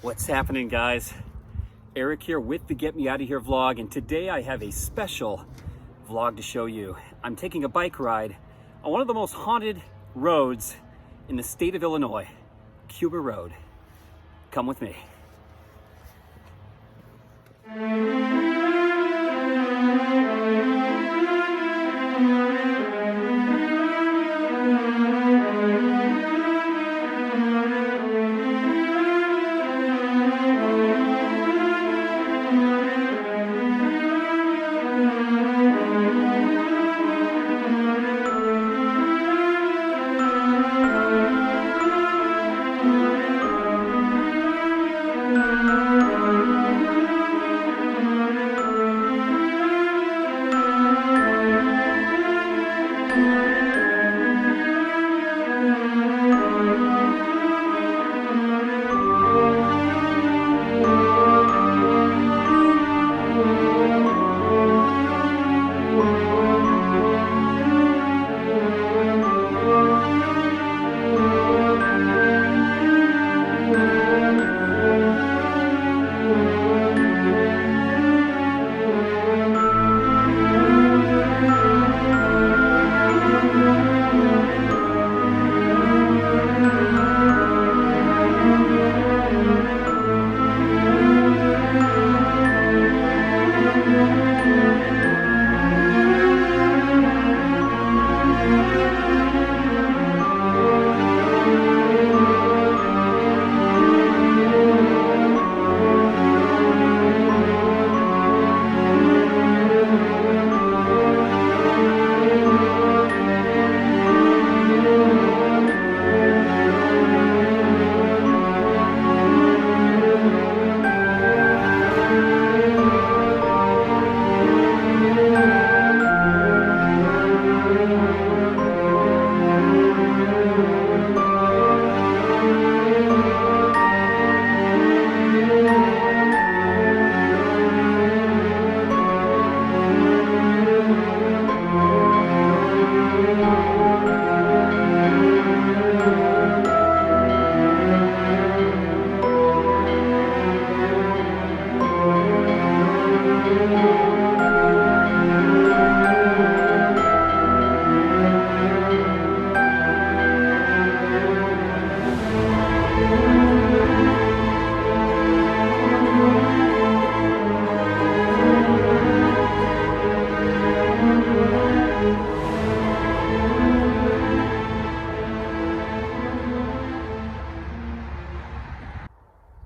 What's happening, guys? Erik here with the Get Me Out of Here vlog, and today I have a special vlog to show you. I'm taking a bike ride on one of the most haunted roads in the state of Illinois, Cuba Road. Come with me.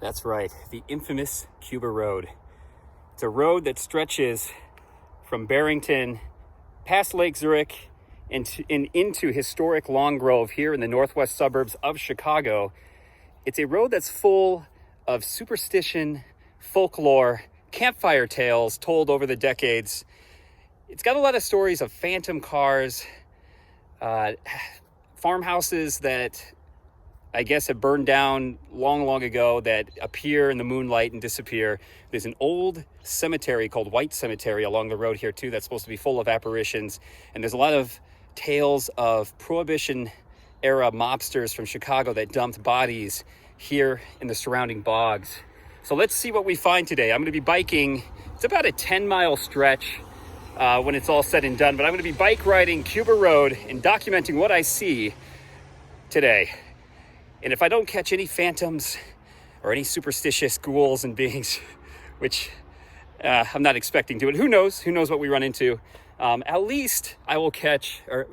That's right, the infamous Cuba Road. It's a road that stretches from Barrington past Lake Zurich and into historic Long Grove here in the northwest suburbs of Chicago. It's a road that's full of superstition, folklore, campfire tales told over the decades. It's got a lot of stories of phantom cars, farmhouses that I guess have burned down long ago that appear in the moonlight and disappear. There's an old cemetery called White Cemetery along the road here too that's supposed to be full of apparitions. And there's a lot of tales of Prohibition era mobsters from Chicago that dumped bodies here in the surrounding bogs. So let's see what we find today. I'm gonna be biking. It's about a 10-mile stretch when it's all said and done, but I'm gonna be bike riding Cuba Road and documenting what I see today. And if I don't catch any phantoms or any superstitious ghouls and beings, which I'm not expecting to, and who knows what we run into, at least I will capture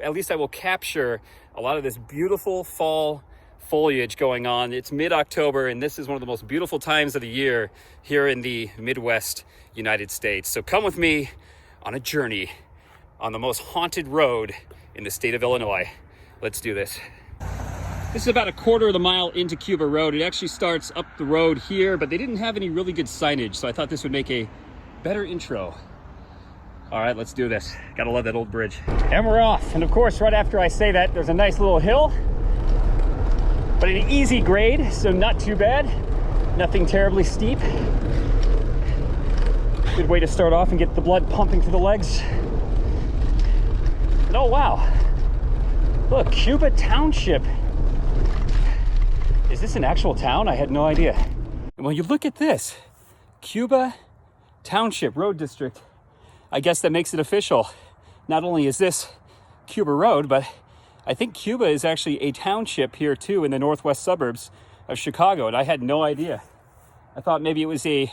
a lot of this beautiful fall foliage going on. It's mid-October, and this is one of the most beautiful times of the year here in the Midwest United States. So come with me on a journey on the most haunted road in the state of Illinois. Let's do this. This is about a quarter of the mile into Cuba Road. It actually starts up the road here, but they didn't have any really good signage, so I thought this would make a better intro. All right, let's do this. Gotta love that old bridge. And we're off. And of course, right after I say that, there's a nice little hill, but an easy grade, so not too bad. Nothing terribly steep. Good way to start off and get the blood pumping through the legs. And oh wow, look, Cuba Township. Is this an actual town? I had no idea. And when you look at this, Cuba Township Road District, I guess that makes it official. Not only is this Cuba Road, but I think Cuba is actually a township here too in the northwest suburbs of Chicago, and I had no idea. I thought maybe it was a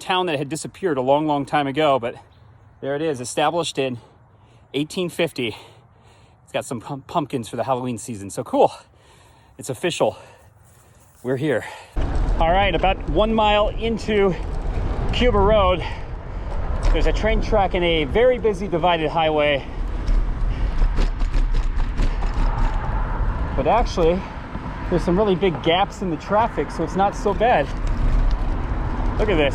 town that had disappeared a long, long time ago, but there it is, established in 1850. It's got some pumpkins for the Halloween season, so cool. It's official. We're here. All right, about 1 mile into Cuba Road, there's a train track and a very busy divided highway. But actually, there's some really big gaps in the traffic, so it's not so bad. Look at this.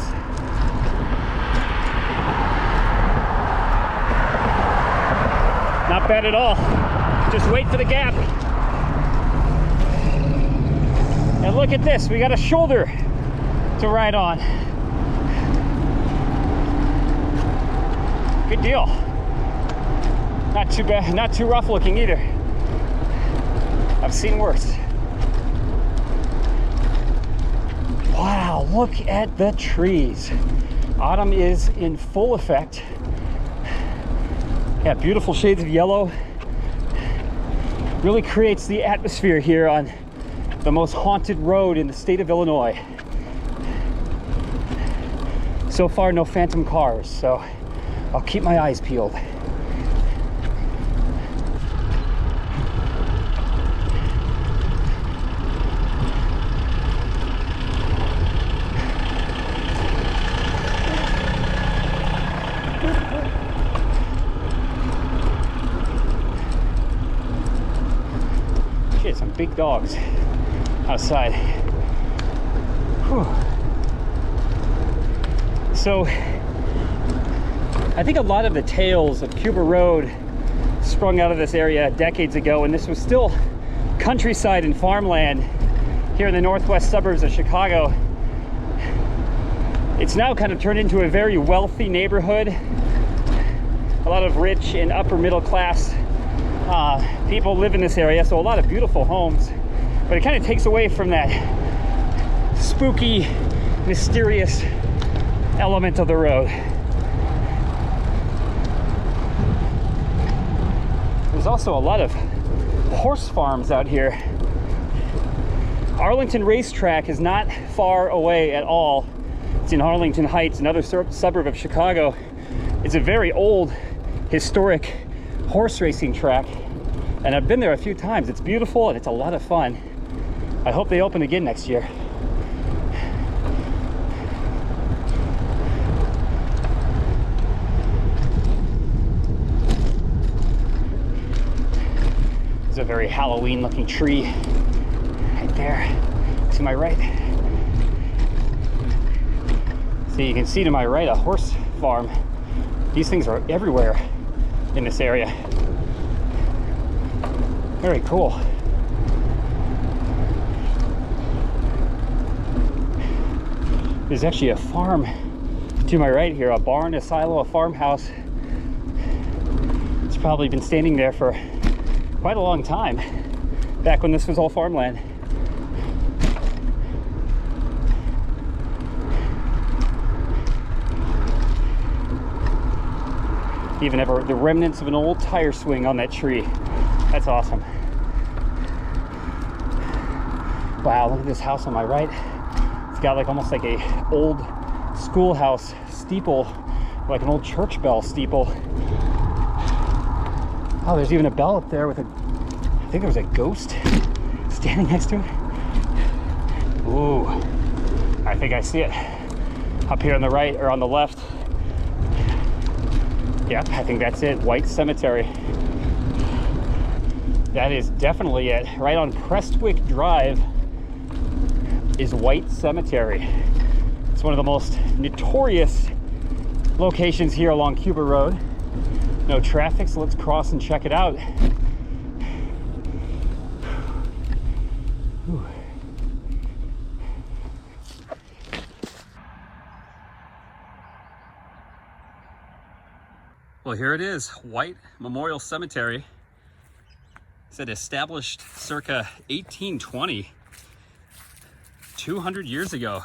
Not bad at all. Just wait for the gap. And look at this, we got a shoulder to ride on. Good deal. Not too bad, not too rough looking either. I've seen worse. Wow, look at the trees. Autumn is in full effect. Yeah, beautiful shades of yellow. Really creates the atmosphere here on the most haunted road in the state of Illinois. So far, no phantom cars, so I'll keep my eyes peeled. Shit, some big dogs outside. Whew. So I think a lot of the tales of Cuba Road sprung out of this area decades ago, and this was still countryside and farmland here in the northwest suburbs of Chicago. It's now kind of turned into a very wealthy neighborhood. A lot of rich and upper middle class people live in this area, so a lot of beautiful homes, but it kind of takes away from that spooky, mysterious element of the road. There's also a lot of horse farms out here. Arlington Racetrack is not far away at all. It's in Arlington Heights, another suburb of Chicago. It's a very old, historic horse racing track, and I've been there a few times. It's beautiful and it's a lot of fun. I hope they open again next year. There's a very Halloween looking tree right there to my right. So you can see to my right a horse farm. These things are everywhere in this area. Very cool. There's actually a farm to my right here, a barn, a silo, a farmhouse. It's probably been standing there for quite a long time, back when this was all farmland. Even have the remnants of an old tire swing on that tree. That's awesome. Wow, look at this house on my right. It's got like almost like a old schoolhouse steeple, like an old church bell steeple. Oh, there's even a bell up there with I think there was a ghost standing next to it. Ooh, I think I see it. Up here on the right, or on the left. Yep, I think that's it, White Cemetery. That is definitely it. Right on Prestwick Drive is White Cemetery. It's one of the most notorious locations here along Cuba Road. No traffic, so let's cross and check it out. Whew. Well, here it is, White Memorial Cemetery. It said established circa 1820, 200 years ago.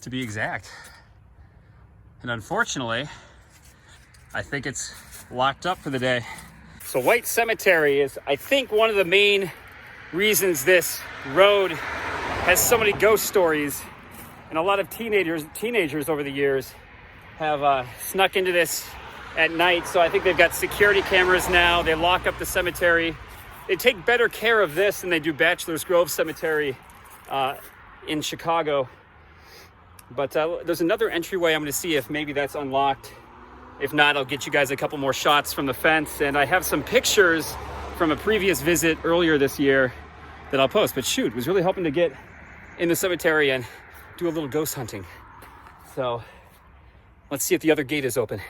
to be exact. And unfortunately, I think it's locked up for the day. So White Cemetery is, I think, one of the main reasons this road has so many ghost stories. And a lot of teenagers over the years have snuck into this at night. So I think they've got security cameras now. They lock up the cemetery. They take better care of this than they do Bachelor's Grove Cemetery in Chicago. But there's another entryway. I'm going to see if maybe that's unlocked. If not, I'll get you guys a couple more shots from the fence. And I have some pictures from a previous visit earlier this year that I'll post. But shoot, was really hoping to get in the cemetery and do a little ghost hunting. So let's see if the other gate is open.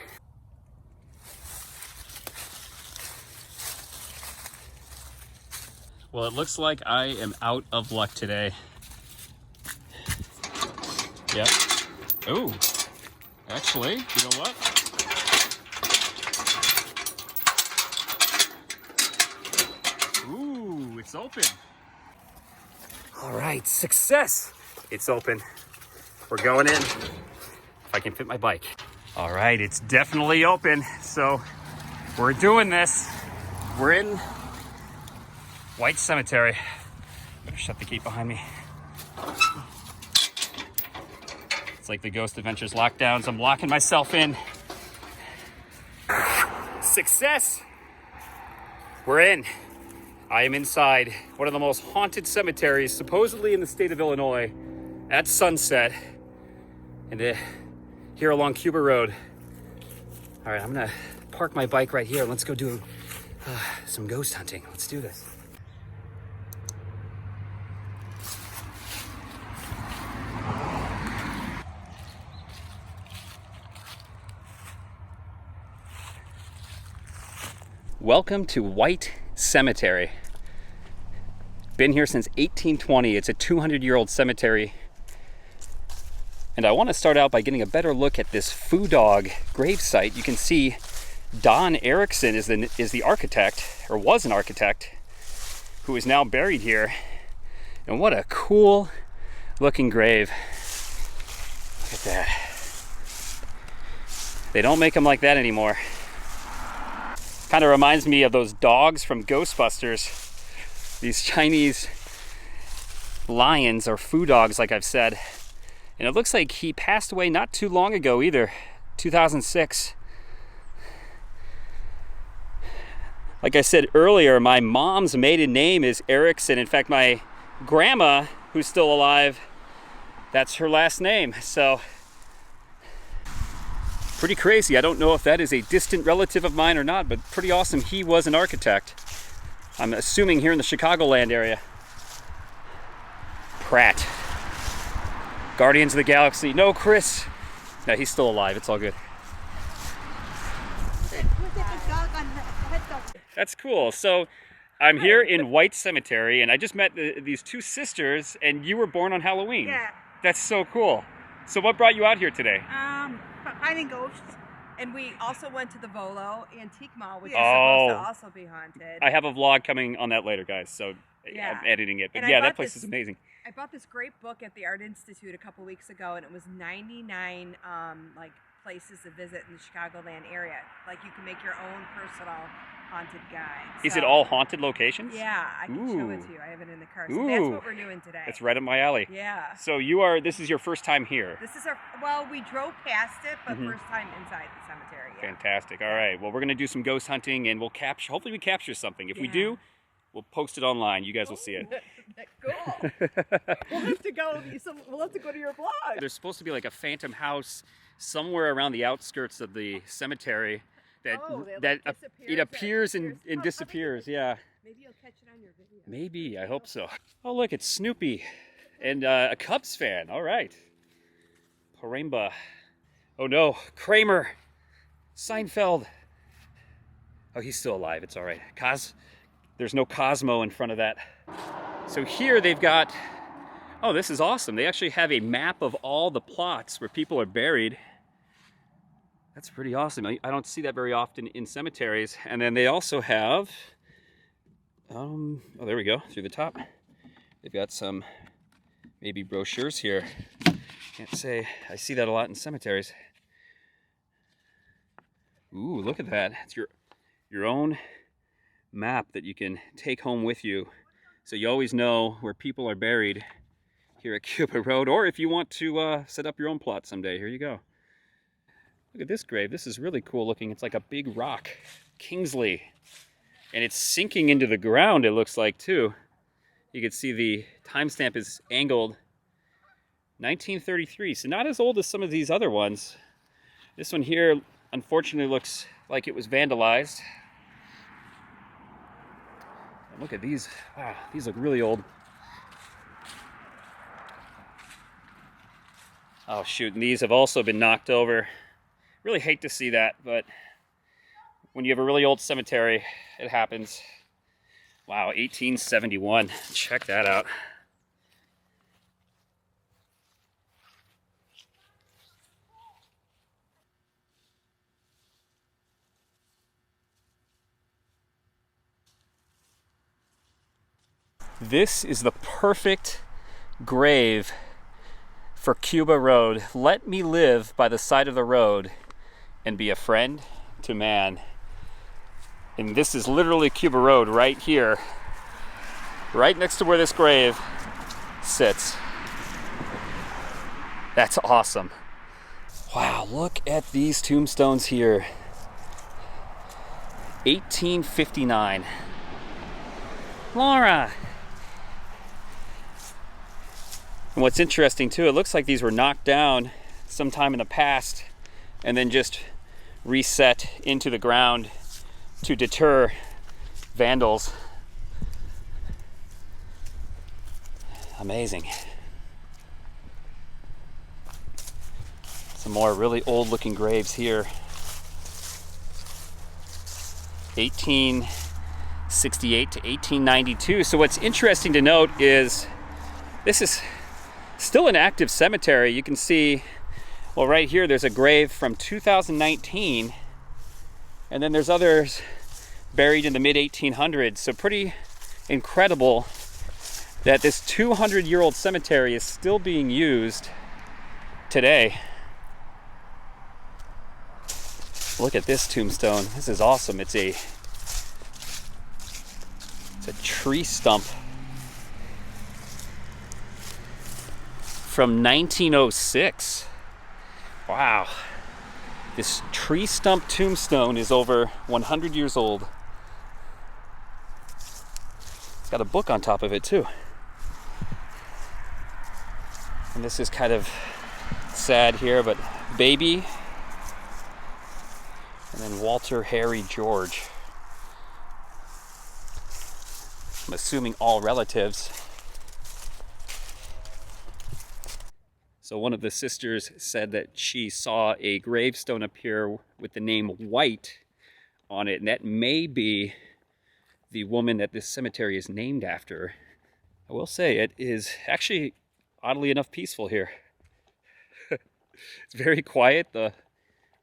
Well, it looks like I am out of luck today. Yep. Oh, actually, you know what? Ooh, it's open. All right, success. It's open. We're going in. If I can fit my bike. All right, it's definitely open. So we're doing this. We're in White Cemetery. Better shut the gate behind me. It's like the Ghost Adventures lockdowns. I'm locking myself in. Success. We're in. I am inside one of the most haunted cemeteries, supposedly in the state of Illinois, at sunset, and here along Cuba Road. All right, I'm gonna park my bike right here. Let's go do some ghost hunting. Let's do this. Welcome to White Cemetery. Been here since 1820. It's a 200-year-old cemetery. And I want to start out by getting a better look at this foo dog gravesite. You can see Don Erickson is the architect, or was an architect, who is now buried here. And what a cool looking grave. Look at that. They don't make them like that anymore. Kind of reminds me of those dogs from Ghostbusters. These Chinese lions, or foo dogs, like I've said. And it looks like he passed away not too long ago either, 2006. Like I said earlier, my mom's maiden name is Erickson. In fact, my grandma, who's still alive, that's her last name. So, pretty crazy. I don't know if that is a distant relative of mine or not, but pretty awesome. He was an architect. I'm assuming here in the Chicagoland area. Pratt. Guardians of the Galaxy. No, Chris. No, he's still alive. It's all good. That's cool. So I'm here in White Cemetery, and I just met these two sisters, and you were born on Halloween. Yeah. That's so cool. So what brought you out here today? Finding ghosts. And we also went to the Volo Antique Mall, which is Oh. supposed to also be haunted. I have a vlog coming on that later, guys, so Yeah. I'm editing it. But And I yeah, bought that place this- is amazing. I bought this great book at the Art Institute a couple weeks ago, and it was 99 like places to visit in the Chicagoland area. Like you can make your own personal haunted guide. Is So- it all haunted locations? Yeah, I can show it Ooh. to you. I have it in the car. So that's Ooh. what we're doing today. It's right up my alley. Yeah. So this is your first time here. This is well, we drove past it, but Mhm. first time inside the cemetery. Yeah. Fantastic. All right. Well, we're going to do some ghost hunting, and hopefully we capture something. If we Yeah. do, we'll post it online. You guys will see it. Cool. We'll have to go. We'll have to go to your blog. There's supposed to be like a phantom house somewhere around the outskirts of the cemetery that it appears and disappears. Yeah. Maybe you'll catch it on your video. Maybe. I hope so. Oh, look, it's Snoopy and a Cubs fan. All right. Paremba. Oh no, Kramer. Seinfeld. Oh, he's still alive. It's all right. There's no Cosmo in front of that. So here they've got, oh, this is awesome. They actually have a map of all the plots where people are buried. That's pretty awesome. I don't see that very often in cemeteries. And then they also have, oh, there we go, through the top. They've got some maybe brochures here. Can't say I see that a lot in cemeteries. Ooh, look at that. It's your own map that you can take home with you. So you always know where people are buried here at Cuba Road, or if you want to set up your own plot someday, here you go. Look at this grave. This is really cool looking. It's like a big rock. Kingsley. And it's sinking into the ground, it looks like, too. You can see the timestamp is angled 1933, so not as old as some of these other ones. This one here, unfortunately, looks like it was vandalized. And look at these. Wow, these look really old. Oh shoot, and these have also been knocked over. Really hate to see that, but when you have a really old cemetery, it happens. Wow, 1871. Check that out. This is the perfect grave for Cuba Road. Let me live by the side of the road and be a friend to man. And this is literally Cuba Road right here, right next to where this grave sits. That's awesome. Wow, look at these tombstones here. 1859. Laura. And what's interesting too, it looks like these were knocked down sometime in the past and then just reset into the ground to deter vandals. Amazing. Some more really old looking graves here. 1868 to 1892. So what's interesting to note is this is still an active cemetery. You can see, well, right here there's a grave from 2019, and then there's others buried in the mid-1800s. So pretty incredible that this 200-year-old cemetery is still being used today. Look at this tombstone. This is awesome. It's a tree stump from 1906. Wow. This tree stump tombstone is over 100 years old. It's got a book on top of it too. And this is kind of sad here, but baby, and then Walter, Harry, George. I'm assuming all relatives. So one of the sisters said that she saw a gravestone appear with the name White on it, and that may be the woman that this cemetery is named after. I will say it is actually, oddly enough, peaceful here. It's very quiet. The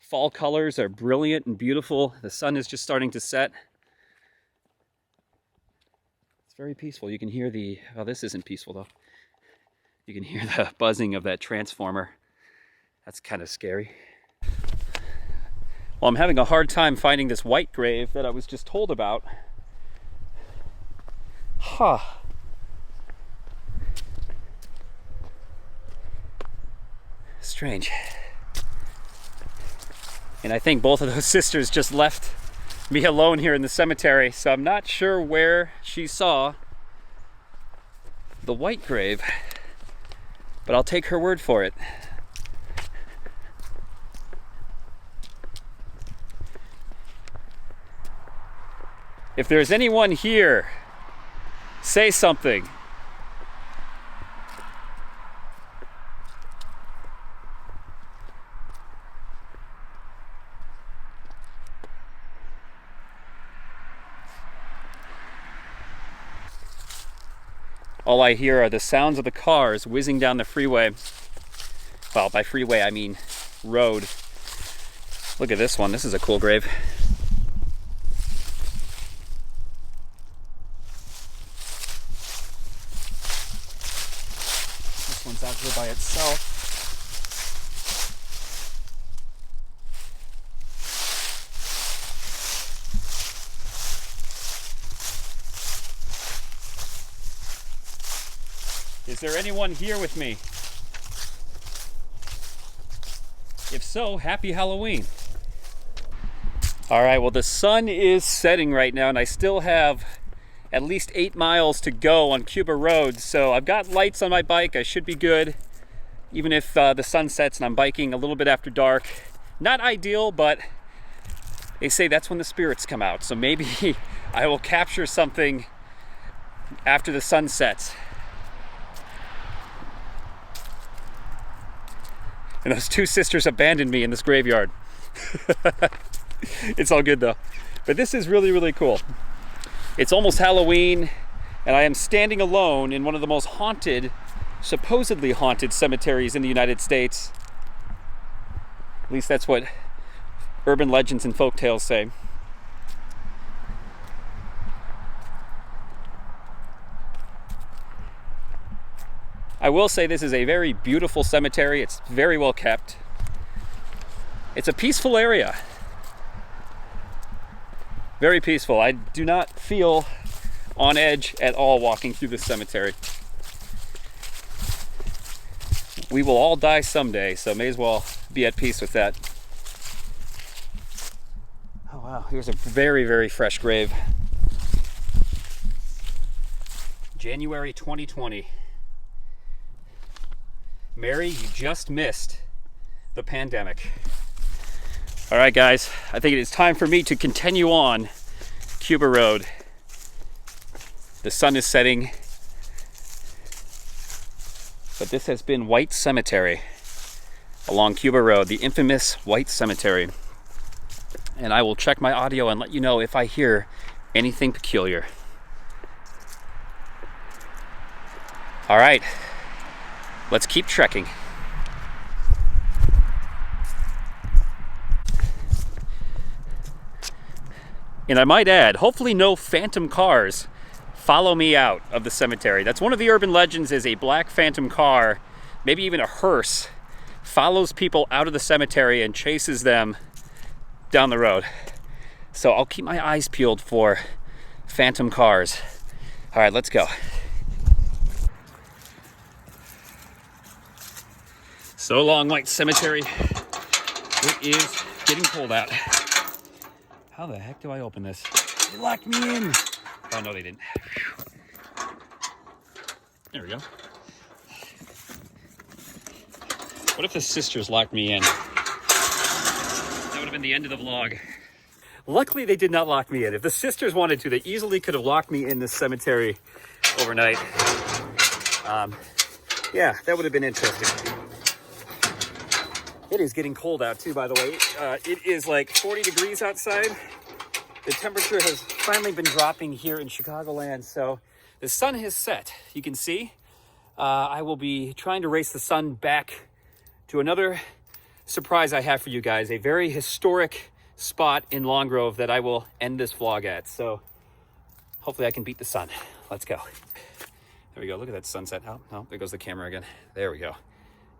fall colors are brilliant and beautiful. The sun is just starting to set. It's very peaceful. You can hear the, oh, this isn't peaceful though. You can hear the buzzing of that transformer. That's kind of scary. Well, I'm having a hard time finding this white grave that I was just told about. Huh. Strange. And I think both of those sisters just left me alone here in the cemetery, so I'm not sure where she saw the white grave, but I'll take her word for it. If there's anyone here, say something. All I hear are the sounds of the cars whizzing down the freeway. Well, by freeway I mean road. Look at this one. This is a cool grave. This one's out here by itself. Is there anyone here with me? If so, happy Halloween. All right, well, the sun is setting right now, and I still have at least 8 miles to go on Cuba Road. So I've got lights on my bike. I should be good, even if the sun sets and I'm biking a little bit after dark. Not ideal, but they say that's when the spirits come out. So maybe I will capture something after the sun sets. And those two sisters abandoned me in this graveyard. It's all good though. But this is really, really cool. It's almost Halloween, and I am standing alone in one of the most haunted, supposedly haunted cemeteries in the United States. At least that's what urban legends and folktales say. I will say this is a very beautiful cemetery. It's very well kept. It's a peaceful area. Very peaceful. I do not feel on edge at all walking through this cemetery. We will all die someday, so may as well be at peace with that. Oh wow, here's a very, very fresh grave. January 2020. Mary, you just missed the pandemic. All right, guys, I think it is time for me to continue on Cuba Road. The sun is setting, but this has been White Cemetery along Cuba Road, the infamous White Cemetery. And I will check my audio and let you know if I hear anything peculiar. All right, let's keep trekking. And I might add, hopefully no phantom cars follow me out of the cemetery. That's one of the urban legends, is a black phantom car, maybe even a hearse, follows people out of the cemetery and chases them down the road. So I'll keep my eyes peeled for phantom cars. All right, let's go. So long, White Cemetery. It is getting cold out. How the heck do I open this? They locked me in. Oh, no, they didn't. There we go. What if the sisters locked me in? That would have been the end of the vlog. Luckily, they did not lock me in. If the sisters wanted to, they easily could have locked me in this cemetery overnight. Yeah, that would have been interesting. It is getting cold out too, by the way. It is like 40 degrees outside. The temperature has finally been dropping here in Chicagoland, so the sun has set. You can see I will be trying to race the sun back to another surprise I have for you guys, a very historic spot in Long Grove that I will end this vlog at. So hopefully I can beat the sun. Let's go. There we go. Look at that sunset. Oh, no, there goes the camera again. There we go.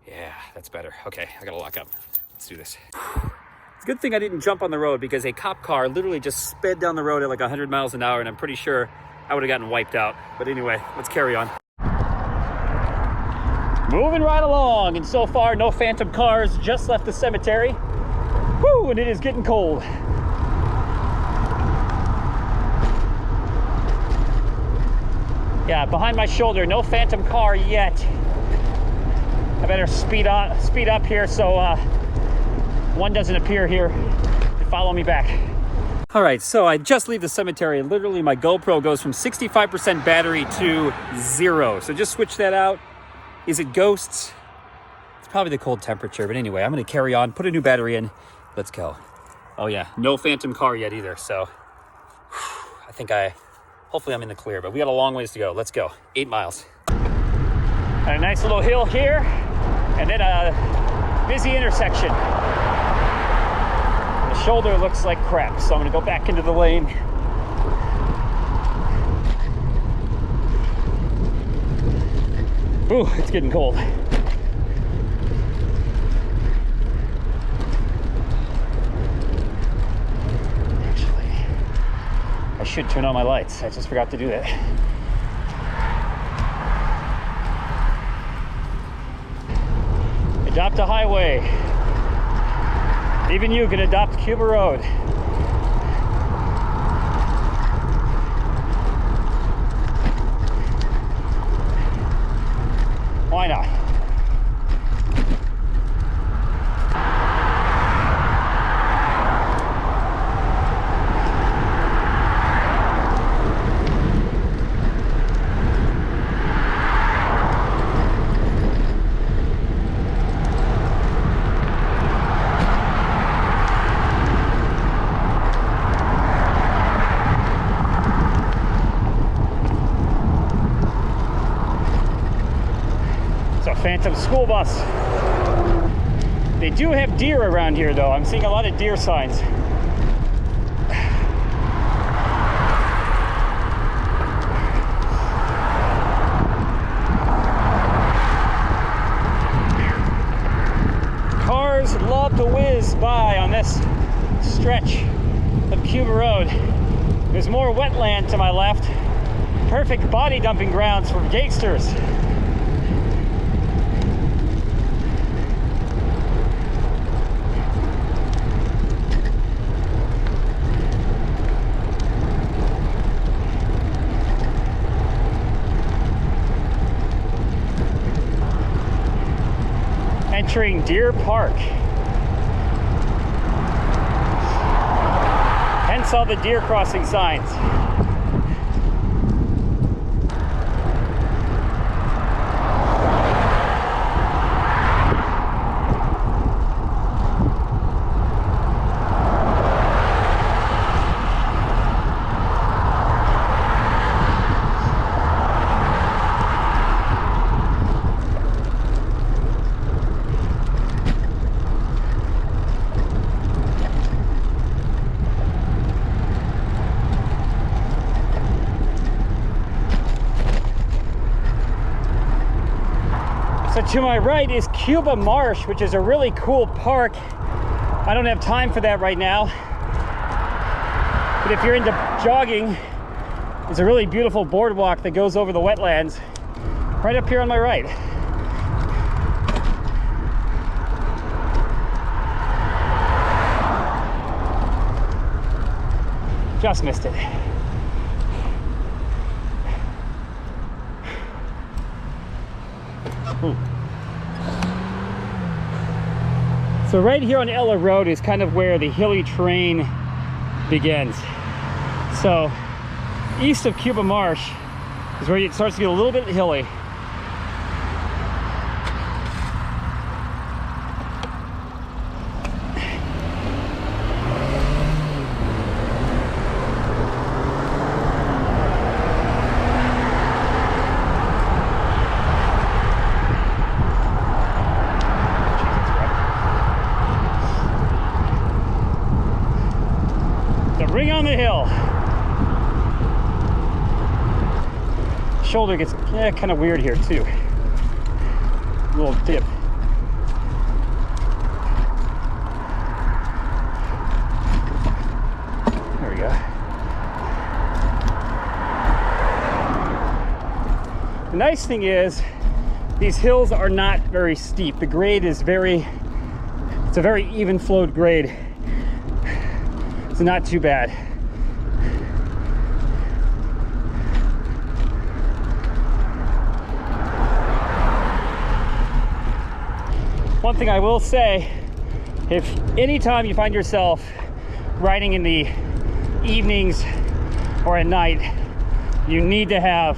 Yeah, that's better. Okay, I gotta lock up. Let's do this. It's a good thing I didn't jump on the road, because a cop car literally just sped down the road at like 100 miles an hour, and I'm pretty sure I would have gotten wiped out. But anyway, let's carry on. Moving right along, and so far no phantom cars, just left the cemetery. Woo, and it is getting cold. Yeah, behind my shoulder, no phantom car yet. I better speed up here so one doesn't appear here and follow me back. All right, so I just leave the cemetery, and literally my GoPro goes from 65% battery to 0. So just switch that out. Is it ghosts? It's probably the cold temperature, but anyway, I'm gonna carry on, put a new battery in. Let's go. Oh yeah, no phantom car yet either, so I think hopefully I'm in the clear, but we got a long ways to go. Let's go, 8 miles. Got a nice little hill here, and then a busy intersection. The shoulder looks like crap, so I'm gonna go back into the lane. Ooh, it's getting cold. Actually, I should turn on my lights. I just forgot to do that. Adopt a highway. Even you can adopt Cuba Road. Why not? Phantom school bus. They do have deer around here though. I'm seeing a lot of deer signs. Cars love to whiz by on this stretch of Cuba Road. There's more wetland to my left. Perfect body dumping grounds for gangsters. Entering Deer Park. Hence all the deer crossing signs. To my right is Cuba Marsh, which is a really cool park. I don't have time for that right now. But if you're into jogging, there's a really beautiful boardwalk that goes over the wetlands right up here on my right. Just missed it. Ooh. So right here on Ella Road is kind of where the hilly terrain begins. So east of Cuba Marsh is where it starts to get a little bit hilly. Ring on the hill. Shoulder gets kind of weird here too. A little dip. There we go. The nice thing is these hills are not very steep. The grade is it's a very even flowed grade. It's not too bad. One thing I will say, if anytime you find yourself riding in the evenings or at night, you need to have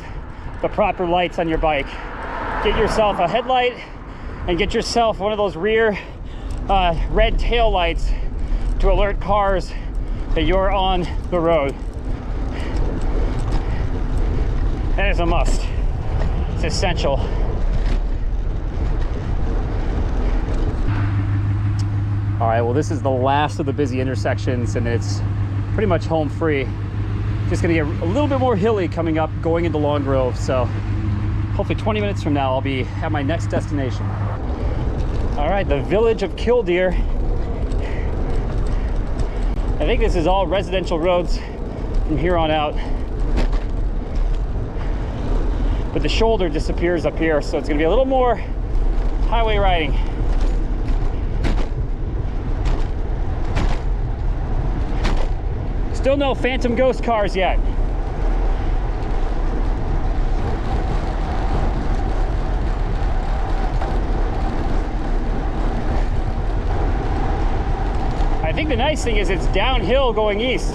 the proper lights on your bike. Get yourself a headlight and get yourself one of those rear red tail lights to alert cars that you're on the road. That is a must. It's essential. All right, well, this is the last of the busy intersections and it's pretty much home free. Just gonna get a little bit more hilly coming up, going into Long Grove. So hopefully 20 minutes from now, I'll be at my next destination. All right, the village of Killdeer. I think this is all residential roads from here on out. But the shoulder disappears up here, so it's gonna be a little more highway riding. Still no phantom ghost cars yet. I think the nice thing is it's downhill going east,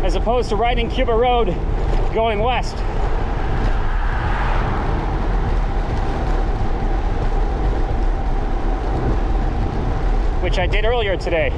as opposed to riding Cuba Road going west. Which I did earlier today.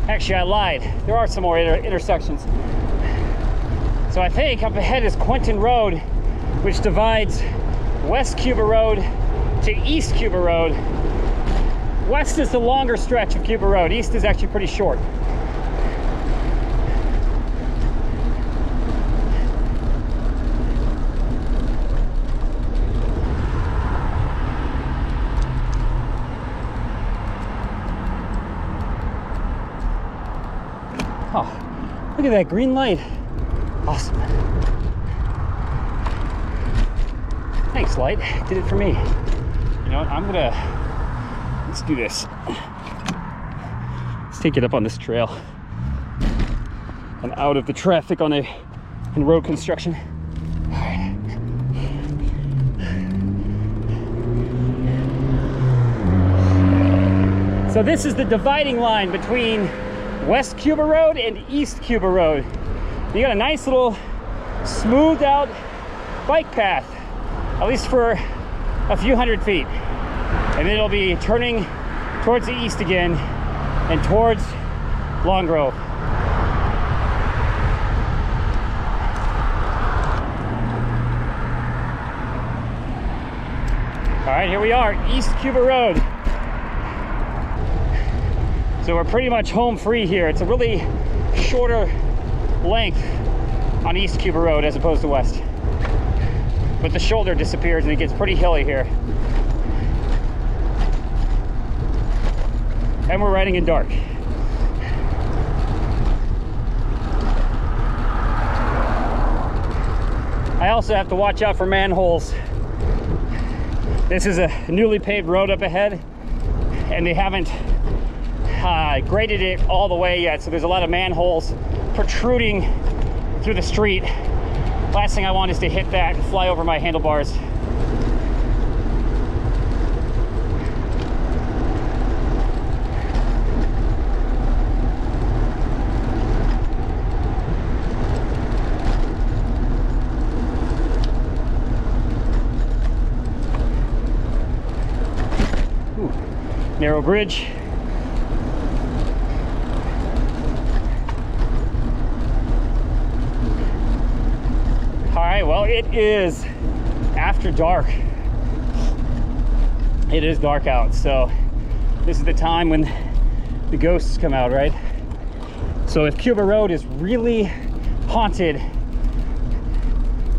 Actually, I lied. There are some more intersections. So I think up ahead is Quentin Road, which divides West Cuba Road to East Cuba Road. West is the longer stretch of Cuba Road. East is actually pretty short. Oh, look at that green light. Awesome. Thanks, light. Did it for me. You know what? Let's do this. Let's take it up on this trail and out of the traffic in road construction. All right. So this is the dividing line between West Cuba Road and East Cuba Road. You got a nice little smoothed out bike path, at least for a few hundred feet. And then it'll be turning towards the east again and towards Long Grove. All right, here we are, East Cuba Road. So we're pretty much home free here. It's a really shorter length on East Cuba Road as opposed to West. But the shoulder disappears and it gets pretty hilly here. And we're riding in dark. I also have to watch out for manholes. This is a newly paved road up ahead, and they haven't graded it all the way yet, so there's a lot of manholes protruding through the street. Last thing I want is to hit that and fly over my handlebars. Ooh, narrow bridge. Well, it is after dark. It is dark out, so this is the time when the ghosts come out, right? So if Cuba Road is really haunted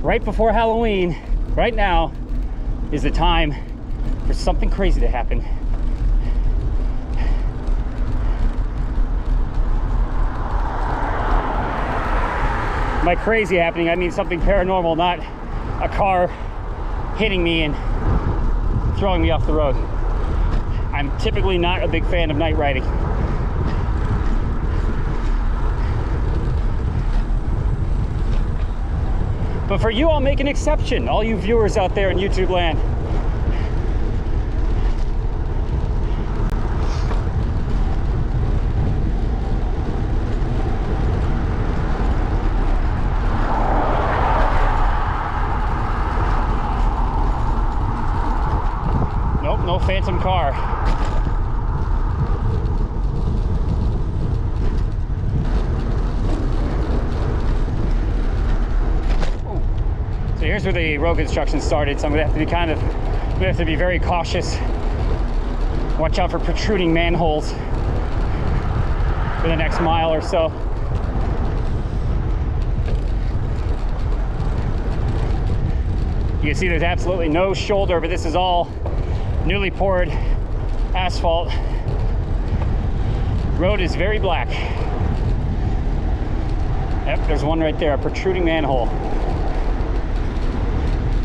right before Halloween, right now is the time for something crazy to happen. By crazy happening, I mean something paranormal, not a car hitting me and throwing me off the road. I'm typically not a big fan of night riding. But for you, I'll make an exception, all you viewers out there in YouTube land. No phantom car. So here's where the road construction started. So I'm gonna have to be very cautious. Watch out for protruding manholes for the next mile or so. You can see there's absolutely no shoulder, but this is all newly poured asphalt. Road is very black. Yep, there's one right there, a protruding manhole.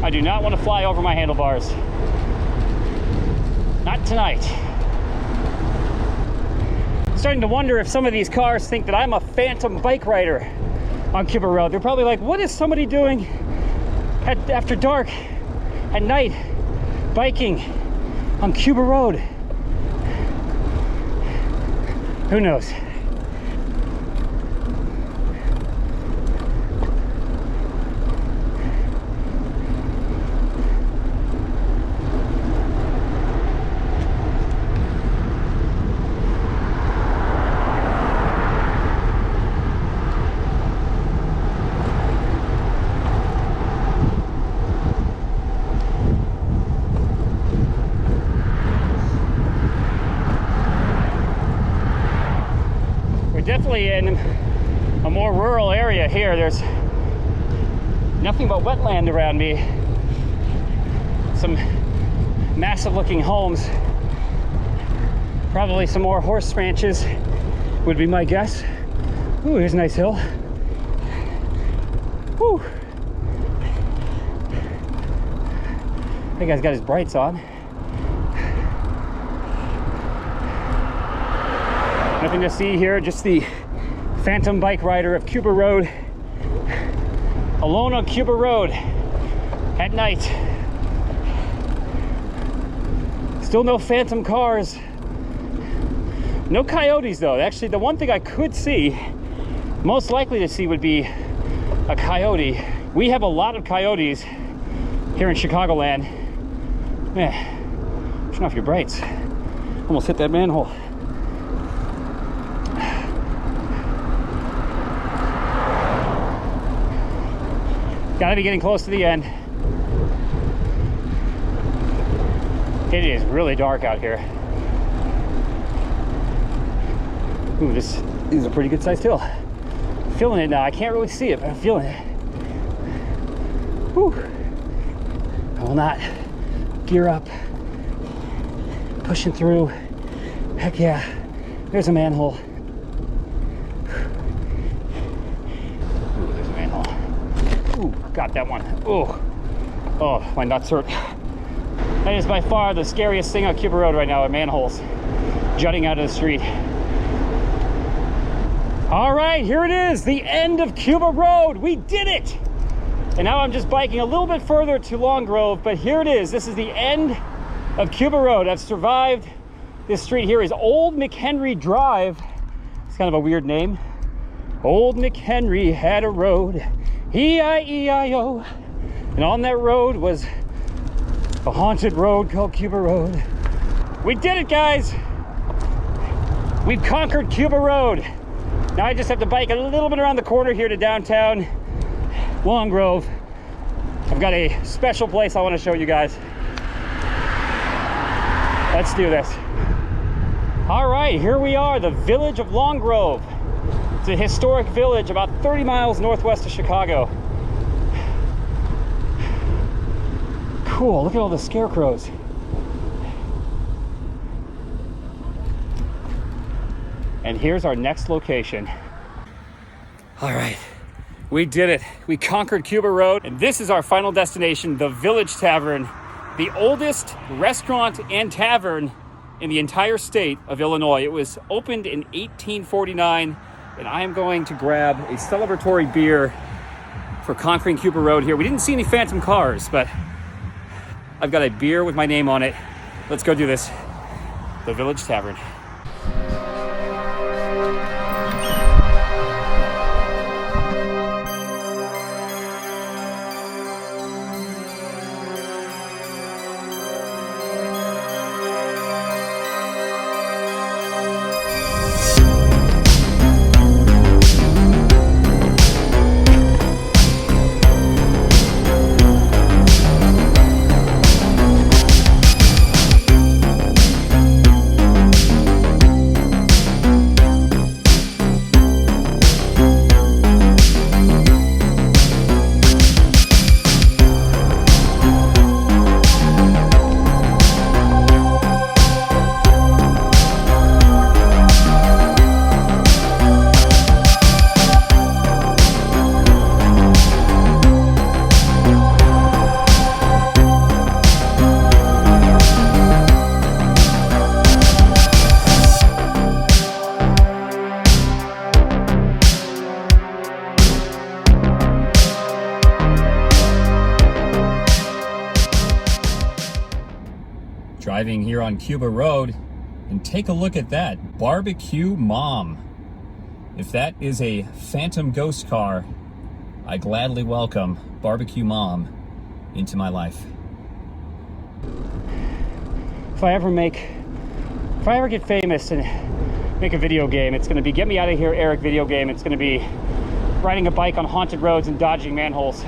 I do not want to fly over my handlebars. Not tonight. I'm starting to wonder if some of these cars think that I'm a phantom bike rider on Cuba Road. They're probably like, what is somebody doing after dark, at night, biking on Cuba Road? Who knows? Definitely in a more rural area here. There's nothing but wetland around me. Some massive looking homes. Probably some more horse ranches would be my guess. Ooh, here's a nice hill. Whew. That guy's got his brights on. Nothing to see here, just the phantom bike rider of Cuba Road. Alone on Cuba Road at night. Still no phantom cars. No coyotes though. Actually, the one thing I could see, most likely to see, would be a coyote. We have a lot of coyotes here in Chicagoland. Man, turn off your brights. Almost hit that manhole. Gotta be getting close to the end. It is really dark out here. Ooh, this is a pretty good sized hill. I'm feeling it now. I can't really see it, but I'm feeling it. Whew. I will not gear up. Pushing through. Heck yeah. There's a manhole. Ooh, there's a manhole. Ooh, got that one. Ooh. Oh, my nuts hurt. That is by far the scariest thing on Cuba Road right now, are manholes jutting out of the street. All right, here it is, the end of Cuba Road. We did it. And now I'm just biking a little bit further to Long Grove, but here it is. This is the end of Cuba Road. I've survived. This street here is Old McHenry Drive. It's kind of a weird name. Old McHenry had a road, E-I-E-I-O. And on that road was a haunted road called Cuba Road. We did it, guys. We've conquered Cuba Road. Now I just have to bike a little bit around the corner here to downtown Long Grove. I've got a special place I want to show you guys. Let's do this. All right, here we are, the village of Long Grove. It's a historic village about 30 miles northwest of Chicago. Cool, look at all the scarecrows. And here's our next location. All right, we did it. We conquered Cuba Road, and this is our final destination, the Village Tavern, the oldest restaurant and tavern in the entire state of Illinois. It was opened in 1849, and I am going to grab a celebratory beer for conquering Cuba Road here. We didn't see any phantom cars, but I've got a beer with my name on it. Let's go do this. The Village Tavern. driving here on Cuba Road, and take a look at that barbecue mom. If that is a phantom ghost car, I gladly welcome barbecue mom into my life. If I ever get famous and make a video game, it's going to be Get Me Out of Here, Erik video game. It's going to be riding a bike on haunted roads and dodging manholes.